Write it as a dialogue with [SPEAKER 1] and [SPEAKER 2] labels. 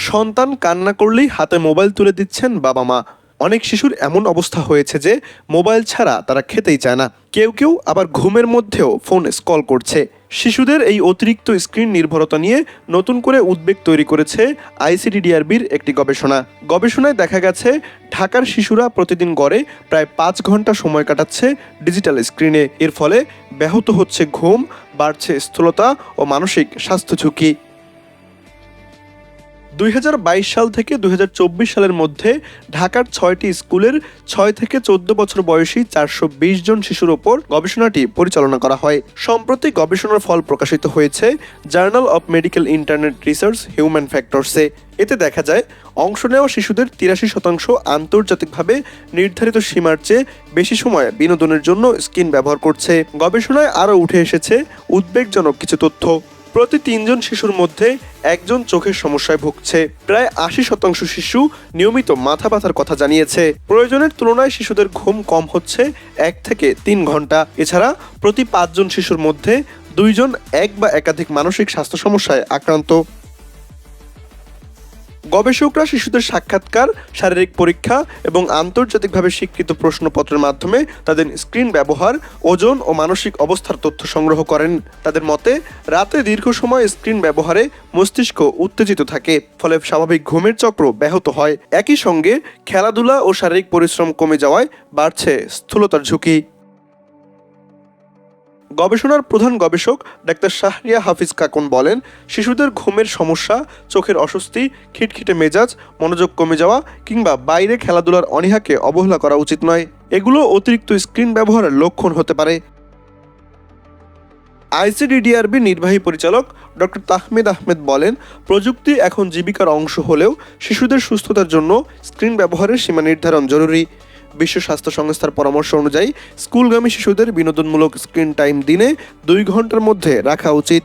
[SPEAKER 1] সন্তান কান্না করলেই হাতে মোবাইল তুলে দিচ্ছেন বাবা মা। অনেক শিশুর এমন অবস্থা হয়েছে যে মোবাইল ছাড়া তারা খেতেই চায় না। কেউ কেউ আবার ঘুমের মধ্যেও ফোন স্ক্রল করছে। শিশুদের এই অতিরিক্ত স্ক্রিন নির্ভরতা নিয়ে নতুন করে উদ্বেগ তৈরি করেছে আইসিডিডিআরবির একটি গবেষণায় দেখা গেছে ঢাকার শিশুরা প্রতিদিন গড়ে প্রায় ৫ ঘন্টা সময় কাটাচ্ছে ডিজিটাল স্ক্রিনে। এর ফলে ব্যাহত হচ্ছে ঘুম, বাড়ছে স্থূলতা ও মানসিক স্বাস্থ্য ঝুঁকি। ২০২২ সাল থেকে ২০২৪ সালের মধ্যে ঢাকার ৬টি স্কুলের ৬ থেকে ১৪ বছর বয়সী ৪২০ জন শিশুর ওপর গবেষণাটি পরিচালনা করা হয়। সম্প্রতি গবেষণার ফল প্রকাশিত হয়েছে Journal of Medical Internet Research Human ফ্যাক্টরসে। এতে দেখা যায় অংশ নেওয়া শিশুদের ৮৩% আন্তর্জাতিকভাবে নির্ধারিত সীমার চেয়ে বেশি সময় বিনোদনের জন্য স্ক্রিন ব্যবহার করছে। গবেষণায় আরও উঠে এসেছে উদ্বেগজনক কিছু তথ্য। প্রতি ৩ জন শিশুর মধ্যে একজন চোখের সমস্যায় ভুগছে। প্রায় ৮০% শিশু নিয়মিত মাথা ব্যথার কথা জানিয়েছে। প্রয়োজনের তুলনায় শিশুদের ঘুম কম হচ্ছে ১ থেকে ৩ ঘন্টা। এছাড়া প্রতি ৫ জন শিশুর মধ্যে ২ জন এক বা একাধিক মানসিক স্বাস্থ্য সমস্যায় আক্রান্ত। গবেষকরা শিশুদের সাক্ষাৎকার, শারীরিক পরীক্ষা এবং আন্তর্জাতিকভাবে স্বীকৃত প্রশ্নপত্রের মাধ্যমে তাদের স্ক্রিন ব্যবহার, ওজন ও মানসিক অবস্থার তথ্য সংগ্রহ করেন। তাদের মতে, রাতে দীর্ঘ সময় স্ক্রিন ব্যবহারে মস্তিষ্ক উত্তেজিত থাকে, ফলে স্বাভাবিক ঘুমের চক্র ব্যাহত হয়। একই সঙ্গে খেলাধুলা ও শারীরিক পরিশ্রম কমে যাওয়ায় বাড়ছে স্থূলতার ঝুঁকি। গবেষণার প্রধান গবেষক ডাক্তার শাহরিয়া হাফিজ কাকুন বলেন, শিশুদের ঘুমের সমস্যা, চোখের অস্বস্তি, খিটখিটে মেজাজ, মনোযোগ কমে যাওয়া কিংবা বাইরে খেলাধুলার অনীহাকে অবহেলা করা উচিত নয়। এগুলো অতিরিক্ত স্ক্রিন ব্যবহারের লক্ষণ হতে পারে। আইসিডিডিআরবি নির্বাহী পরিচালক ডক্টর তাহমিদ আহমেদ বলেন, প্রযুক্তি এখন জীবিকার অংশ হলেও শিশুদের সুস্থতার জন্য স্ক্রিন ব্যবহারের সীমা নির্ধারণ জরুরি। বিশ্ব স্বাস্থ্য সংস্থার পরামর্শ অনুযায়ী স্কুলগামী শিশুদের বিনোদনমূলক স্ক্রিন টাইম দিনে ২ ঘন্টার মধ্যে রাখা উচিত।